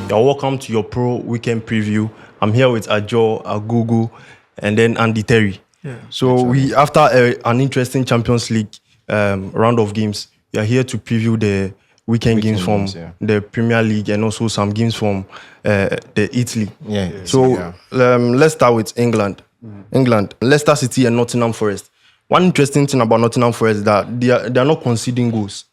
You're welcome to your Pro Weekend Preview. I'm here with Ajo, Agugu, and then Andy Terry. Yeah, so we, after an interesting Champions League round of games, we are here to preview the weekend games from the Premier League and also some games from the Italy. Let's start with England. England, Leicester City and Nottingham Forest. One interesting thing about Nottingham Forest is that they are not conceding goals.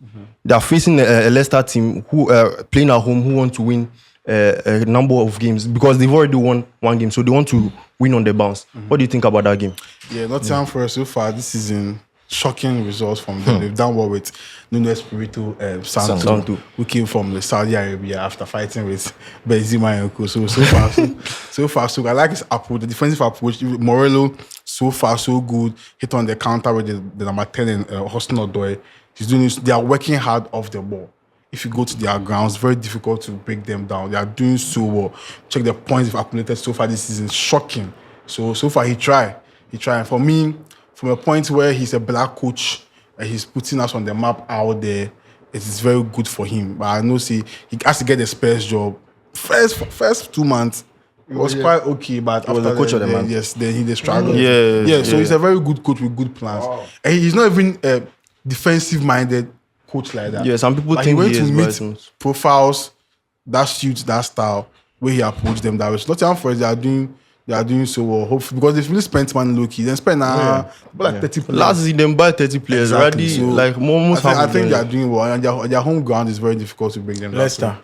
They are facing a Leicester team who playing at home who want to win a number of games because they've already won one game, so they want to win on the bounce. What do you think about that game? Yeah, Nottingham Forest so far this season, shocking results from them. They've done well with Nuno Espirito Santo, who came from Saudi Arabia after fighting with Benzema and Co. So far, so I like his approach, the defensive approach. Morello, so far, so good. Hit on the counter with the number 10 in Hudson Odoi. He's doing this. They are working hard off the ball. If you go to their grounds, very difficult to break them down. They are doing so well. Check the points they've accumulated so far this season. Shocking. So far, he tried. And for me, from a point where he's a black coach and he's putting us on the map out there, it is very good for him. But I know, he has to get the Spurs job. First 2 months, it was quite okay, but after the coach of the month. Yes, then he struggled. So he's a very good coach with good plans. Wow. And he's not even a defensive-minded coach like that. Yeah, some people but think he went to meet profiles that suits that style where he approached them that way. So Nottingham Forest, they are doing so well. Hopefully, because they've really spent money low key. Then spent like 30 players. Last season, they buy 30 players already. So like almost I think they are doing well. And their home ground is very difficult to bring them. Leicester.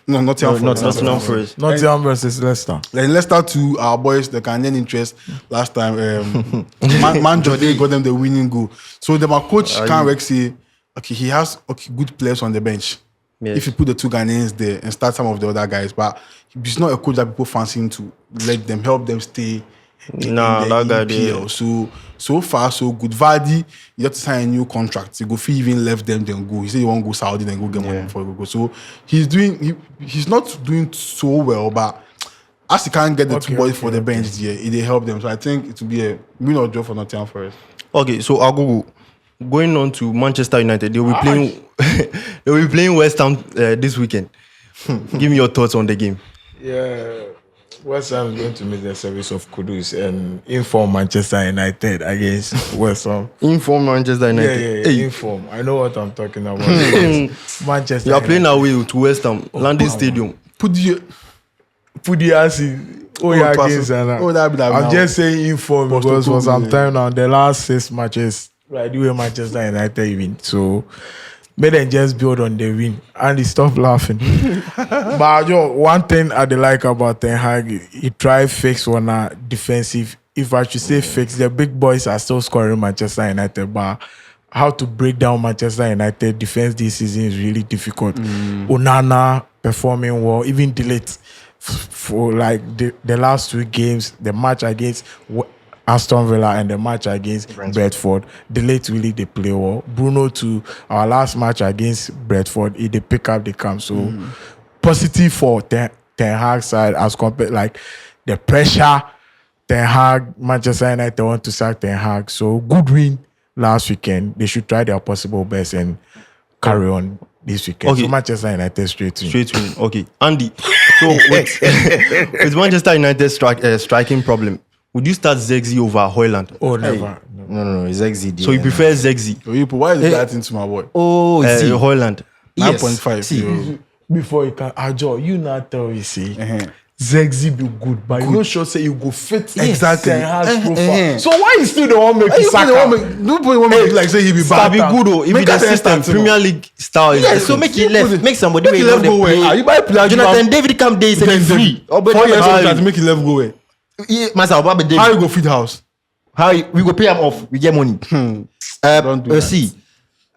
No, Nottingham Forest. Nottingham versus Leicester. Then Leicester too, our boys, the Canadian interest last time. Man Jordan got them the winning goal. So my coach can't say, okay, he has good players on the bench. Yes. If you put the two Ghanaians there and start some of the other guys, but he's not a coach that people fancy to let them help them stay in the EPL. So far, so good. Vardy, you have to sign a new contract. He even left them, then go. He said he won't go Saudi, then go get money before he go. So he's not doing so well, but as he can't get the two boys for the bench here, they help them. So I think it will be a win or draw for Nottingham Forest. Okay, so I'll going on to Manchester United. They'll be playing West Ham this weekend. Give me your thoughts on the game. Yeah, West Ham is going to meet the service of Kudus and inform Manchester United against West Ham. Inform Manchester United. Yeah, inform. I know what I'm talking about. Manchester. You are playing away to West Ham, London Stadium. Put the ass in. I'm just saying inform because for some time now, the last 6 matches, right, the way Manchester United win. So may them just build on the win and stop laughing. But one thing I like about Ten Hag, he tried fix on a defensive. If I should say fix, the big boys are still scoring Manchester United, but how to break down Manchester United defense this season is really difficult. Onana performing well, even Delete for like the last 2 games, the match against Aston Villa and the match against Brentford, the late really they play well. Bruno to our last match against Brentford, they pick up the camp. So positive for Ten Hag side as compared like the pressure. Ten Hag, Manchester United want to sack Ten Hag. So good win last weekend. They should try their possible best and carry on this weekend. Okay. So Manchester United straight win. Okay, Andy. So with Manchester United striking problem. Would you start Zegzi over Højlund? Oh, never. No, Zegzi. So you prefer Zegzi? Why is that into my boy? Oh, Højlund. 9.5. Before you can Ajo, you not tell you see. Zegzi be good, but you not sure say you go fit exactly profile. So why you still the one make Saka? Nobody want make like say he be bad. Be good though. If the system Premier League style is so make it left. Make somebody make left go away. You buy player. Jonathan David come days and free. 4 years old make it left go away. How you go feed house? How we go pay him off? We get money. Don't do that. See,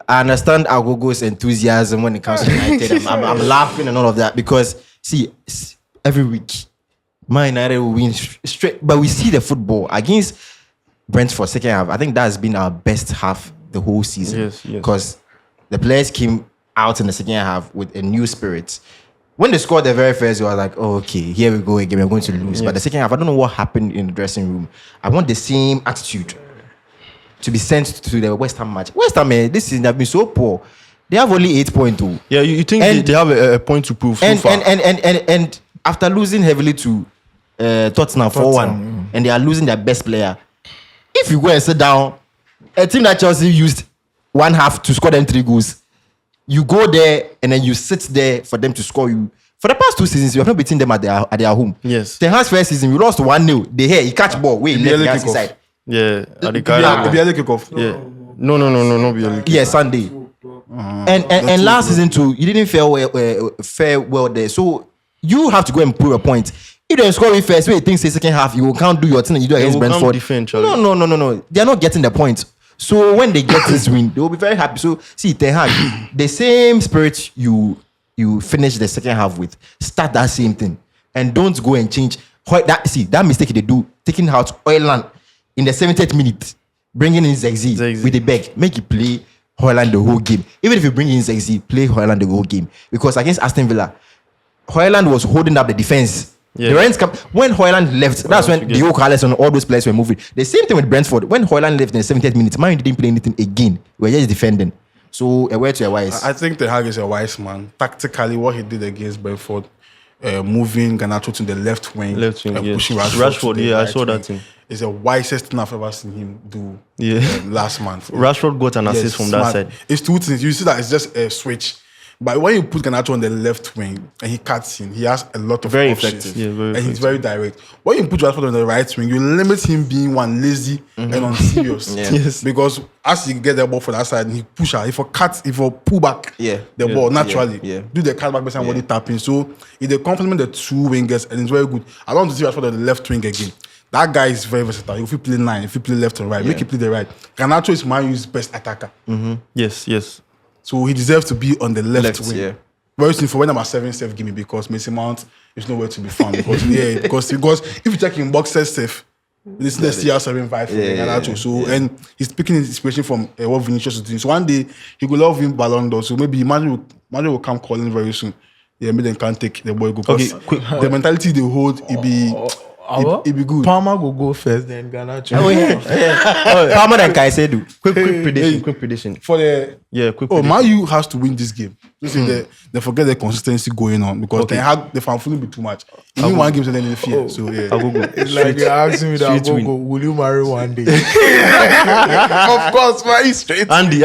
I understand Agogo's enthusiasm when it comes to United. I'm laughing and all of that because see, every week, Man United will win straight. But we see the football against Brentford second half. I think that has been our best half the whole season. Yes. Because the players came out in the second half with a new spirit. When they scored the very first, I was like, oh, okay, here we go again. We're going to lose. Yes. But the second half, I don't know what happened in the dressing room. I want the same attitude to be sent to the West Ham match. West Ham, this season, have been so poor. They have only 8 points. Yeah, you think they have a point to prove so far. And after losing heavily to Tottenham 4-1, and they are losing their best player. If you go and sit down, a team that Chelsea used one half to score them 3 goals, you go there and then you sit there for them to score you. For the past 2 seasons, you have not beaten them at their home. Yes. Ten Hag's first season, we lost 1-0. He catch ball, wait, left Gansky side. Yeah, the Bielsa kickoff. Yeah. No, Bielsa. Yeah, Sunday. And last season too, you didn't fare well there. So you have to go and prove a point. If they score it first, wait, you think say second half, you can't do your thing and you do against Brentford. No. They are not getting the points. So when they get this win, they will be very happy. So see, Ten Hag, the same spirit you finish the second half with, start that same thing. And don't go and change. That mistake they do, taking out Højlund in the 70th minute, bringing in Zexi with the back, make it play Højlund the whole game. Even if you bring in Zexi, play Højlund the whole game. Because against Aston Villa, Højlund was holding up the defense. Yeah. When Højlund left, that's when Diogo Carlos and all those players were moving. The same thing with Brentford. When Højlund left in the 70th minute, Man didn't play anything again. We were just defending. So a word to a wise. I think Ten Hag is a wise man. Tactically, what he did against Brentford, moving Garnacho to the left wing, pushing Rashford. I saw that thing. It's the wisest thing I've ever seen him do. Last month. Rashford got an assist from that side. It's 2 things. You see that it's just a switch. But when you put Garnacho on the left wing and he cuts in, he has a lot of options. And he's very direct. When you put Rashford on the right wing, you limit him being lazy and unserious. Yes. Because as he get the ball for that side, he push out. If he pull back the ball naturally, do the cut back behind body tapping. So if they complement the 2 wingers, and it's very good. I don't want to see Rashford on the left wing again. That guy is very versatile. If you play 9, if you play left and right, make him play the right. Garnacho is Man U's best attacker. Yes. So he deserves to be on the left wing. Yeah. Very soon for when number 7 safe give me because Mason Mount is nowhere to be found. Because if you check in boxes safe, this is the CR7 vibe for Garnacho. So and he's picking his inspiration from what Vinicius is doing. So one day he will love him Ballon d'Or. So maybe Imagine will come calling very soon. Yeah, maybe they can't take the boy go. The mentality they hold, it be good. Palmer will go first, then Garnacho. Palmer and Caicedo. Quick prediction. For the quick prediction. Man U has to win this game. They forget the consistency going on because they had the fanfully be too much. In one game, so then they fear. So I'll go. It's like you're asking me that go. Will you marry one day? Of course, marry straight. Andy.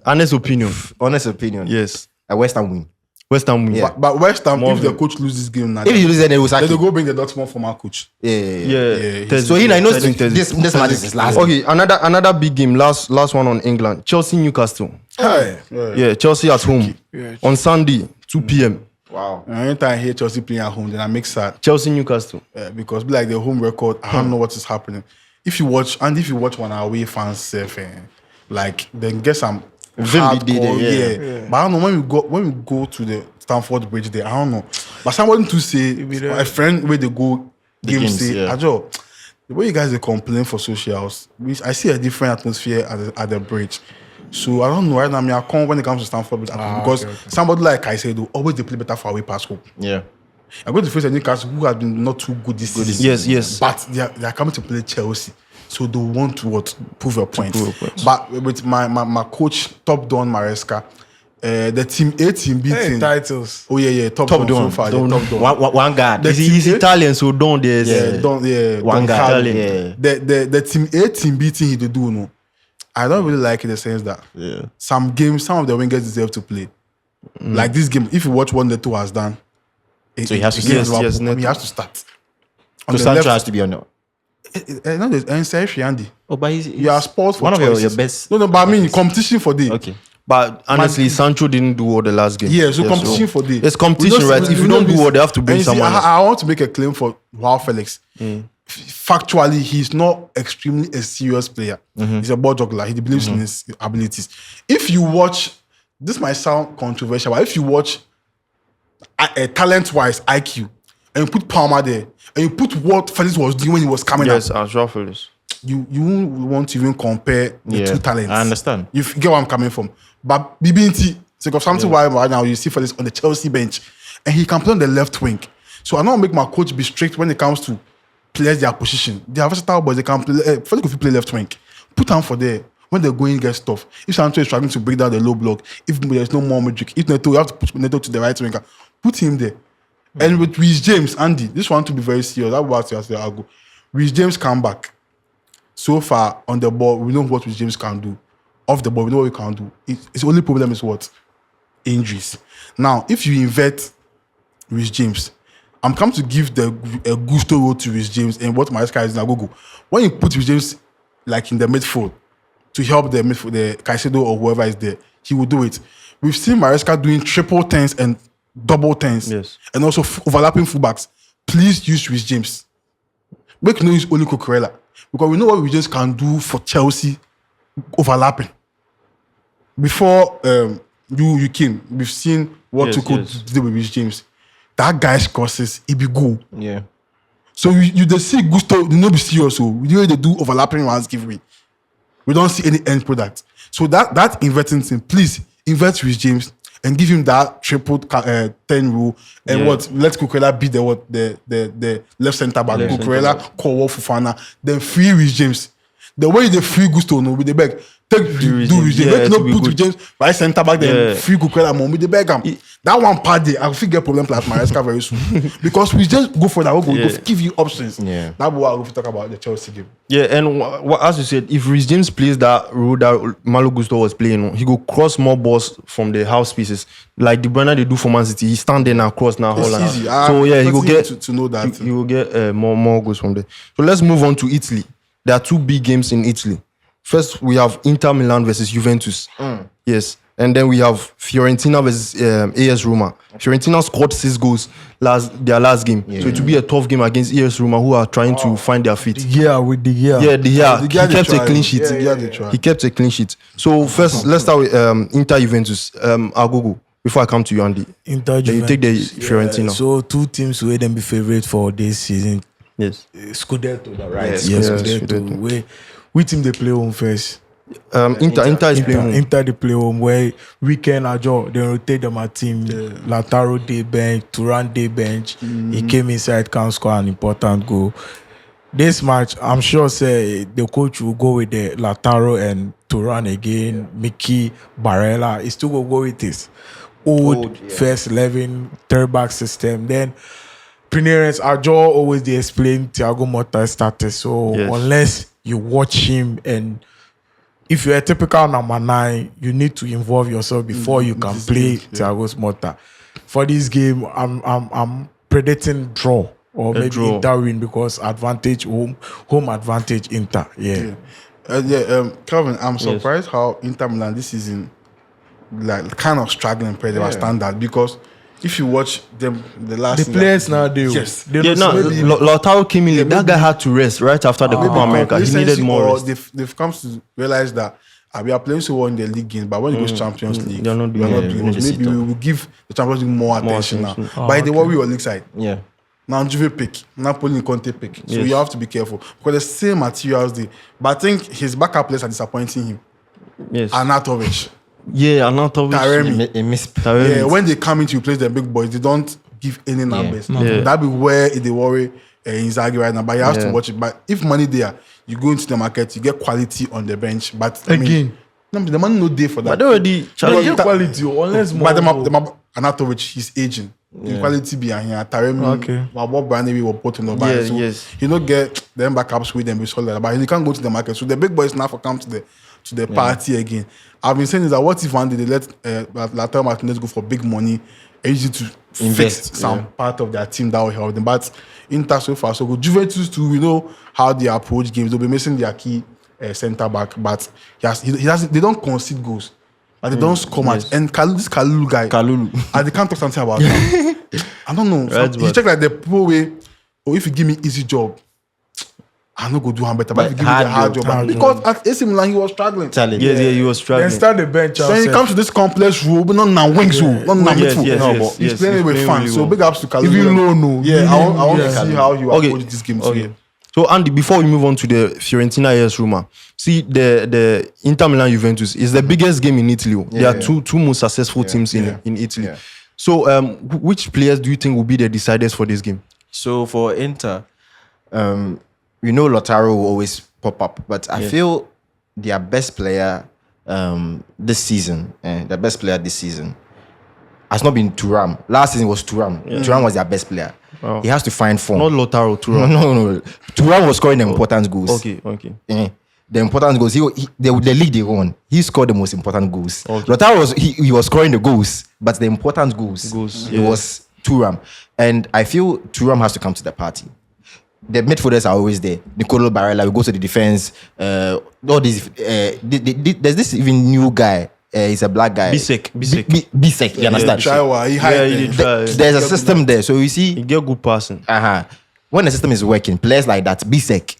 Honest opinion. Yes. A West Ham win. Yeah. But West Ham, if the coach loses this game now, if he loses, then they will sack him. They go bring the Dortmund former coach. Yeah. So he knows this match is his last. Okay, another big game. Last one on England. Chelsea Newcastle. Yeah, Chelsea at home on Sunday 2 p.m. Wow. Anytime I hear Chelsea playing at home, then I make sad. Chelsea Newcastle. Because like the home record, I don't know what is happening. If you watch one away fans, then get some. But I don't know when we go to the Stamford Bridge there. I don't know. But somebody to say my friend where they go games say, Ajo, the way you guys they complain for socials, I see a different atmosphere at the bridge. So I don't know right now. I come when it comes to Stamford Bridge because somebody like Caicedo always they play better for away pass hope. Yeah. I'm going to face a Newcastle who has been not too good this season. Yes. But they are coming to play Chelsea. So they want to prove a point. But with my coach, Top Don Maresca, the team A, team B team. Titles. Oh yeah, Top Don so far. Top Don. One guard. He's Italian, so Don there's one guard. The team A, team B team he do no. I don't really like it in the sense that some games, some of the wingers deserve to play. Like this game, if you watch what the 2 has done, so he has to he has to start. So Sancho has to be on the. Andy. But you are sports for one choices. of your best. No, but I mean competition for day. Okay. But honestly, Sancho didn't do all the last game. Yeah, so competition for day. It's competition, right? If you don't do all, they have to bring someone else. I want to make a claim for Joao Felix. Factually, he's not extremely a serious player. He's a ball juggler. He believes in his abilities. If you watch, this might sound controversial, but if you watch talent-wise IQ, and you put Palmer there, and you put what Felix was doing when he was coming up. Yes, Joao Felix. You won't even compare the 2 talents. I understand. You get where I'm coming from. But BBNT, so of something why right now you see Felix on the Chelsea bench, and he can play on the left wing. So I don't make my coach be strict when it comes to players their position. They are versatile boys. They can play. Felix if you play left wing, put him for there. when they're going get stuff, if Sancho is struggling to break down the low block, if there's no more magic, if Neto, you have to put Neto to the right winger, put him there. And with Reece James, Andy, this one to be very serious. That's what I say. I'll go. Reece James come back. So far on the ball, we know what Reece James can do. Off the ball, we know what we can do. Its only problem is what? Injuries. Now, if you invert Reece James, I'm come to give the gusto role to Reece James and what Moisés Caicedo is now go. When you put Reece James like in the midfield to help the midfield, the Caicedo or whoever is there, he will do it. We've seen Maresca doing triple turns and double turns, and also overlapping fullbacks. Please use Reece James. Make no use only Cucurella, because we know what Reece James can do for Chelsea overlapping. Before you came, we've seen what Tuchel did with Reece James. That guy's crosses, it be goal. Yeah. So you just see Gusto, you know, be serious. So we know they do overlapping runs giveaway. We don't see any end product. So that inverting thing, please invert Reece James and give him that triple 10 rule. And let Cucurella be the left centre back. Cucurella, Kowo, Fofana, then free Reece James. The way they free Gusto, no, with the back. Do Reece James. Make no put Reece James right centre back, then free Cucurella, mom with the back. That one part there, I'll figure problem plus Maresca very soon. Because we just go for that, we'll go give you options. Yeah. That's what I'll talk about the Chelsea game. Yeah, and as you said, if Reece James plays that role that Malo Gusto was playing, he go cross more balls from the house pieces. Like the Brenner they do for Man City, he stand there now cross now. It's easy. So yeah, he will get to know that. He will get more goals from there. So let's move on to Italy. There are two big games in Italy. First, we have Inter Milan versus Juventus. Yes. And then we have Fiorentina versus AS Roma. Fiorentina scored 6 goals their last game. Yeah. So it will be a tough game against AS Roma, who are trying to find their feet. He kept a clean sheet. He kept a clean sheet. So first, let's start with Inter Juventus. Agogo, before I come to you, Andy. Inter Juventus. You take the Fiorentina. So 2 teams will them be favorite for this season. Yes. Scudetto, right? Yes, Scudetto. Which team they play home first? Inter is playing home. Inter they play home where weekend ajo they rotate them at team. Lautaro day bench, Thuram day bench. He came inside, can score an important goal. This match, I'm sure say the coach will go with the Lautaro and Thuram again. Mickey Barella, he still will go with this old first 11 third back system. Then Preneurs Ajo always they explain Thiago Motta's status. So unless you watch him, and if you're a typical number 9, you need to involve yourself before you can play Thiago Motta. For this game, I'm predicting draw or maybe Inter win because advantage home advantage Inter. Calvin, I'm surprised how Inter Milan this season like kind of struggling per their standard, because if you watch them, the players now they Lautaro came in. That guy had to rest right after the Copa America. He needed more rest. They've come to realize that we are playing so well in the league games, but when it goes Champions League, we're not doing it. Maybe we will give the Champions League more attention now. But they worry on league side. Yeah. Now Juve pick, Napoli Conte pick. So you have to be careful because the same materials there. But I think his backup players are disappointing him. Yes. Arnautovic. Yeah, Arnautovic. Taremi. When they come into replace the big boys, they don't give any numbers. That be where they worry Inzaghi right now. But you have to watch it. But if money there, you go into the market, you get quality on the bench. But the money no day for that. But they already get quality unless more. But Arnautovic, he's aging. The quality behind here. Taremi, Bob Brandy will put on the back. You don't get them backups with them be solid. But you can't go to the market. So the big boys now for come to the party again. I've been saying is that what if one day they let Lautaro Martinez go for big money and use it to fix some part of their team that will help them. But Inter so far so good. Juventus too, we know how they approach games. They'll be missing their key centre back, but they don't concede goals. But they don't score much. And this Kalulu guy, they can't talk something about him. I don't know. He check like the pro way, or if you give me easy job, I'm not going to do him better. But if you give me the hard job. Because at AC Milan, he was struggling. He was struggling. Then start the bench. Then he comes to this complex role, but not now wings, not now midfield. He's playing with fun. So big ups to Kalulu. Even low, I want to see how you approach this game today. So Andy, before we move on to the Fiorentina AS Roma, see the Inter Milan Juventus is the biggest game in Italy. There are two most successful teams in Italy. So which players do you think will be the deciders for this game? So for Inter, Lautaro will always pop up, but I feel their best player this season, has not been Thuram. Last season was Thuram. Thuram was their best player. Wow. He has to find form. Not Lautaro, Thuram. No. Thuram was scoring the important goals. Okay. The important goals. The league they won. He scored the most important goals. Okay. Lautaro was scoring the goals, but the important goals it was Thuram. And I feel Thuram has to come to the party. The midfielders are always there. Nicolo Barella will go to the defense. All these. There's this even new guy. He's a black guy. Bisek. You understand? There's a system there. So you see, you get good passing. When the system is working, players like that, Bisek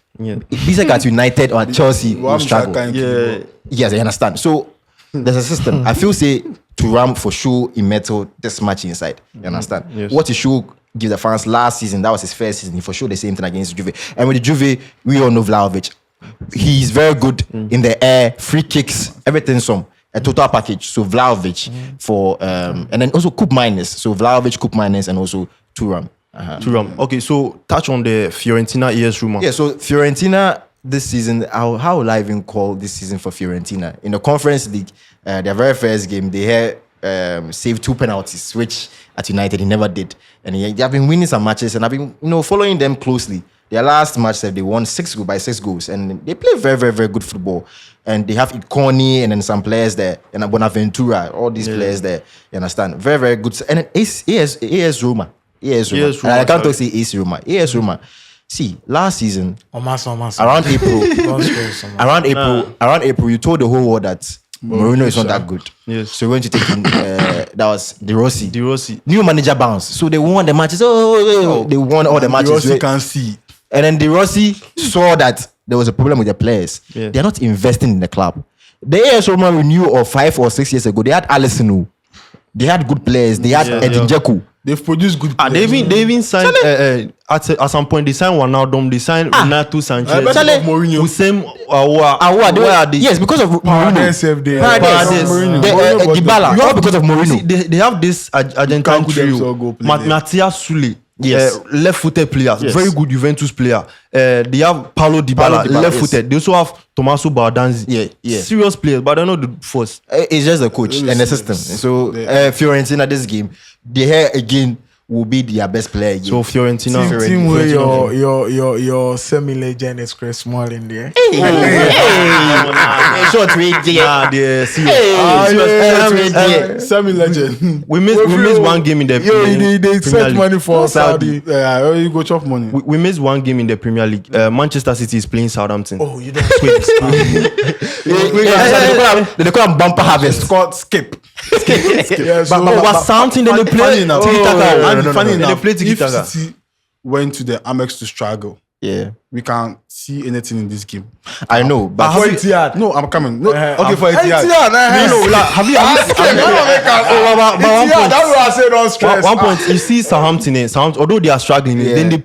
at United or at Chelsea will struggle. Yes, I understand. So there's a system. I feel say Thuram for sure he mettled this much inside. You understand? Yes. What he should give the fans last season, that was his first season. He for sure the same thing against Juve. And with the Juve, we all know Vlahovic. He's very good in the air, free kicks, everything. A total package. So Vlahovic for and then also Coupe Minus. So Vlahovic, Coupe Minus, and also Thuram. Thuram. Okay, so touch on the Fiorentina ES rumor. Yeah, so Fiorentina this season, how will I even call this season for Fiorentina? In the Conference League, their very first game, they had saved 2 penalties, which at United he never did. And they have been winning some matches, and I've been following them closely. Their last match, they won 6 goals, and they play very, very, very good football. And they have Iconi and then some players there, and Bonaventura, all these players there. You understand? Very, very good. And then AS Roma. I can't talk say AS Roma. AS Roma. See, last season, around April, you told the whole world that Mourinho is not that good. Yes. So we went to take in, that was De Rossi. New manager bounce. So they won the matches. They won all the matches. De Rossi can see. And then De Rossi saw that there was a problem with the players. Yeah. They're not investing in the club. The AS Roma we knew of 5 or 6 years ago. They had Alisson. They had good players. They had Edin Dzeko. They've produced good players. They even signed at some point. They signed Wijnaldum. They signed Renato Sanchez. Mourinho. Usem Awa. Yes, because of Mourinho. Dybala. All because of Mourinho. See, they have this Argentine trio. Matthias Sule. Yes. Left-footed players, very good Juventus player. They have Paulo Dybala, left-footed. Yes. They also have Tommaso Baldanzi. Serious players, but they're not the first. It's just the coach and the system. So Fiorentina this game, they here again will be their best player again. So Fiorentina. Team where your semi-legend is Chris Smalling there. Short way, semi-legend. We missed one game in the Premier League. They set money for Saudi. You go chop money. We missed one game in the Premier League. Manchester City is playing Southampton. Oh, you don't They call them bumper harvest. Scott skip. But Southampton then they play Funny enough, if City went to the Amex to struggle, we can't see anything in this game. I know, but for Etihad. No, I'm coming. No, okay, for Etihad. Have you one point you see Southampton, although they are struggling, then they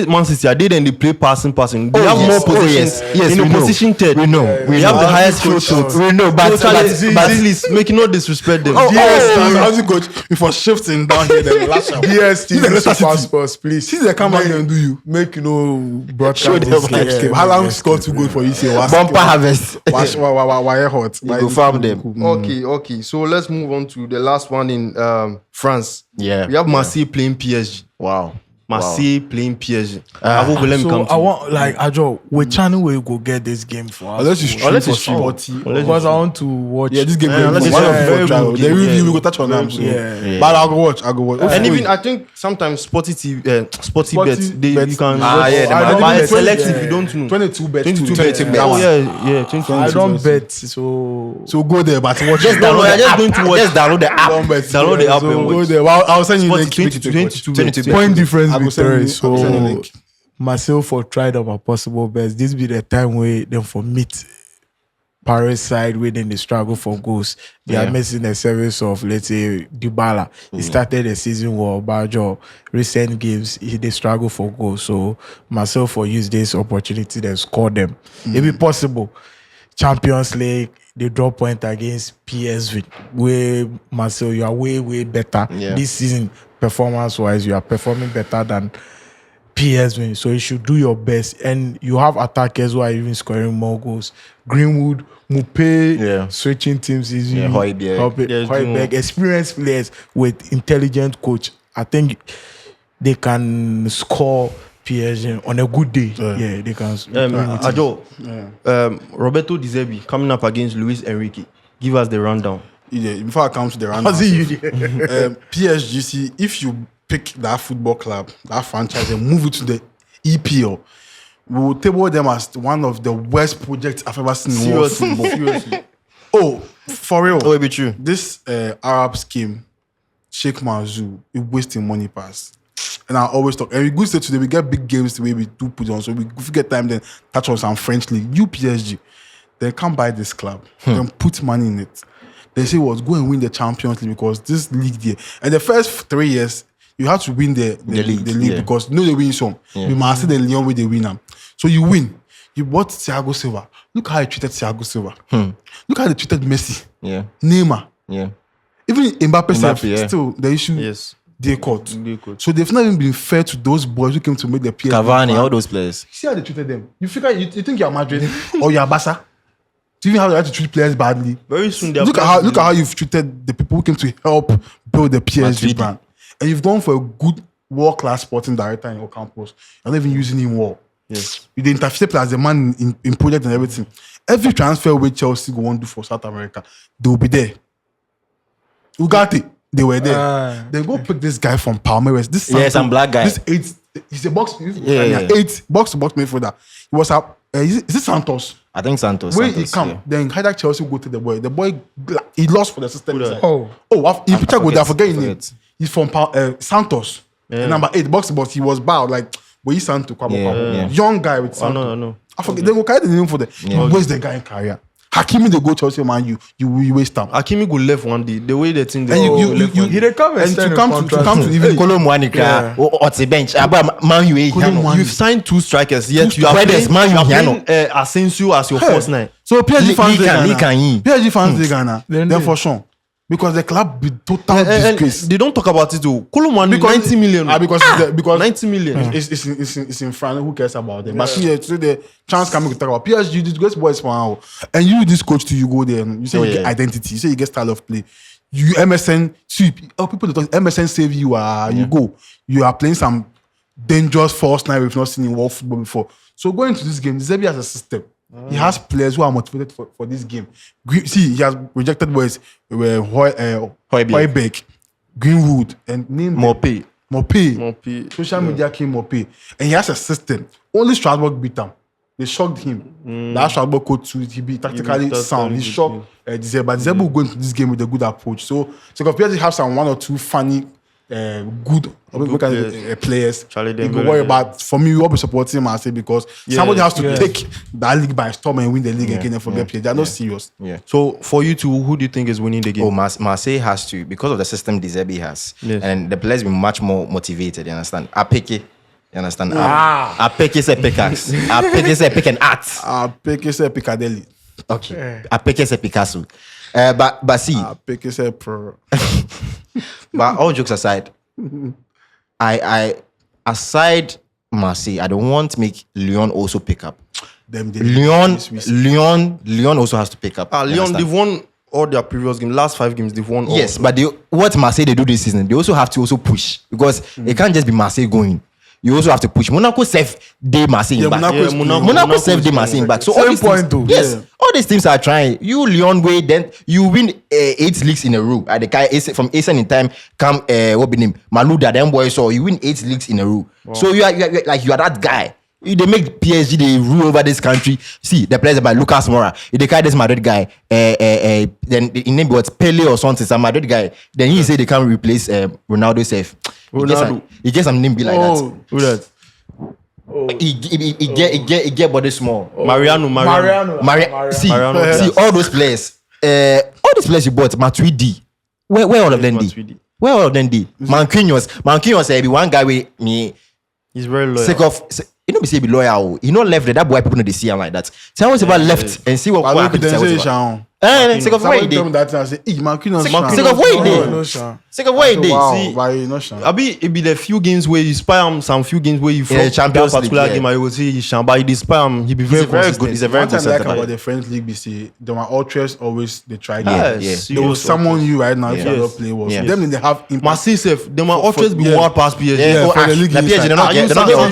Man City are then they play passing. They have more positions. Yes, in the position third. We know. We have the highest field shots. We know, but please make no disrespect them. DST, coach, before shifting down here, then lash out. DST, passports, please. See the camera and do you make broadcast. How long score to go for you? Say bumper harvest. Why hot? You go farm them. Okay. So let's move on to the last one in France. Yeah, we have Marseille playing PSG. Wow. Marseille playing PSG. So I want Ajo, which channel will go get this game for us? Unless it's sporty. Because I want to watch. Yeah, this game. They review. We go touch on them. So. Yeah. But I'll go watch. And even I think sometimes sporty bets. You can. I select if you don't know. 22 bets. 22 bets. Yeah. 22. I don't bet. So go there, but watch. Just download the app. Download the app and watch. I'll send you the 22 point difference. So myself for try them a possible best. This be the time where them for meet Paris side where then they struggle for goals. They are missing the service of, let's say, Dybala. He started the season with Bajo. Recent games they struggle for goals. So myself for use this opportunity to score them. If it possible, Champions League they draw point against PSV. Where Marcel, you are way better this season. Performance-wise, you are performing better than PSV, so you should do your best. And you have attackers who are even scoring more goals. Greenwood, Mupe, switching teams is Højbjerg, experienced players with intelligent coach. I think they can score PSG on a good day. Yeah, they can. Ajo, Roberto De Zerbi coming up against Luis Enrique. Give us the rundown. Yeah, before I come to the rundown, PSG, see, if you pick that football club, that franchise, and move it to the EPL, we will table them as one of the worst projects I've ever seen in world football. Seriously. Oh, for real. Oh, it be true. This Arab scheme, Sheikh Mansour, is wasting money pass. And I always talk. And we go say today, we get big games the way we do put on. So we get time, then touch on some French league. You PSG, then come buy this club, then put money in it. They say, go and win the Champions League because this league there. And the first 3 years, you have to win the league because you know they win some. You must see the Lyon where they win them. So you win. You bought Thiago Silva. Look how he treated Thiago Silva. Look how they treated Messi. Neymar. Even Mbappe still the issue they caught. So they've not even been fair to those boys who came to make the PSG. Cavani, all those players. See how they treated them. You think you're Madrid or you're Barca? Do you even have the right to treat players badly? Very soon, look at how you've treated the people who came to help build the PSG brand. And you've gone for a good world-class sporting director in your campus. You're not even using him well. Yes. You the interface as a man in project and everything. Every transfer with Chelsea go want to do for South America, they will be there. Ugarte, they were there. They go pick this guy from Palmeiras. This some black guy. He's a box. Eight box-to-box midfielder. He was a. Is it Santos? I think Santos. When he come, then Haida Chelsea go to the boy. The boy, he lost for the system. Like, in picture go there. Forget his name. He's from Santos. Number 8 box-to-box. He was bad like. Where he Santos, young guy with Santos. No. I forget. They go carry the name for the. Where's the guy in career? Hakimi, they go Chelsea, man. You waste time. Hakimi go left one day. The way they think, and you come and to come to even Kolo Mwanika or the bench. Man, you've signed 2 strikers. Yet you are playing Asensio as your first 9. So PSG fans they Ghana. Then for sure. Because the club be total disgrace. They don't talk about it too. Kolomani 90 million. Because 90 million. It's in France. Who cares about them? But see, the chance coming to talk about PSG. This great boys for now. And you, this coach, you go there. And you say you get identity. You say you get style of play. You MSN. See, people that talk MSN save you. You go. You are playing some dangerous false nine we've not seen in world football before. So going to this game, Zebi has a system. He has players who are motivated for this game. See, he has rejected boys Højbjerg, Greenwood, and name Mope. Social media came Mope. And he has a system. Only Strasbourg beat him. They shocked him. That Strasbourg coach too, he be tactically sound. He shocked Dzeba. But Dzeba will go into this game with a good approach. So because have some 1 or 2 funny good players. You go worry about. For me, we always support him. I say because somebody has to take that league by storm and win the league again and forget PSG. They're not serious. So for you two, who do you think is winning the game? Oh, Marseille has to because of the system De Zerbi has, and the players be much more motivated. You understand? Apeke. You understand? Apeke se pickaxe. Apeke se pick and act. Apeke se Piccadilly. Okay. Apeke se Picasso. But see. Apeke se Prrrr. But all jokes aside, I aside Marseille, I don't want to make Lyon also pick up. Lyon also has to pick up. Lyon, they've won all their previous games. Last 5 games, they've won all. Yes, but what Marseille they do this season, they also have to also push because it can't just be Marseille going. You also have to push. Monaco save de Marseille back. Monaco save de Marseille back. So all these teams, all these teams are trying. You Lyon way, then you win 8 leagues in a row. At the guy from Asian in time come what be name Malouda them boys. So you win 8 leagues in a row. Wow. So you are that guy. They make PSG they rule over this country. See the players by Lucas Moura. If they carry this Madrid guy, then in name what's Pele or something, some Madrid guy. Then he say they can't replace Ronaldo safe. He gets some name be like that. Who that? He get body small. Mariano. See all those players. All these players you bought, Matuidi. Where all of them did? Where all of them did? Manquinhos be one guy with me. He's very loyal. You know, be loyal. He not left there. That boy people know they see him like that. So I was about left and see what happened. Sick of where he did. Sick of where he did. Sick of where he did. It be the few games where you spy him, some few games where you flop Champions that particular League, game. I will say he shall, but he spy him. He be very good. He's a very good center. Like about the French league, we see there were ultras always they try. Yes. They will summon you right now if you don't play well. So them they have impact. Massive. They might always be world past PSG. The PSG they're not you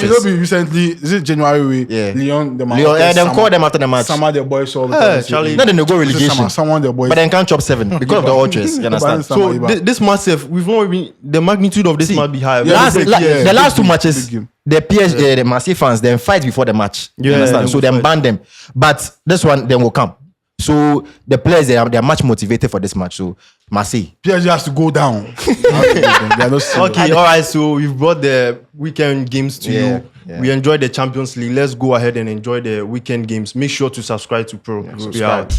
know, recently is it January? Lyon. Them call them after the match. Some of the boys all the time. Charlie. No, then they go relegation. Someone the boys. But then can't chop 7 because of the ultras. You understand? So this massive, we've not even the magnitude of this might be high. The last 2 matches, the PSG, the Marseille fans, then fight before the match. You understand? So then ban them. But this one then will come. So the players they are much motivated for this match. So Marseille, PSG has to go down. Okay, all right. So we've brought the weekend games to you. Yeah. We enjoyed the Champions League. Let's go ahead and enjoy the weekend games. Make sure to subscribe to Prrrr. Subscribe.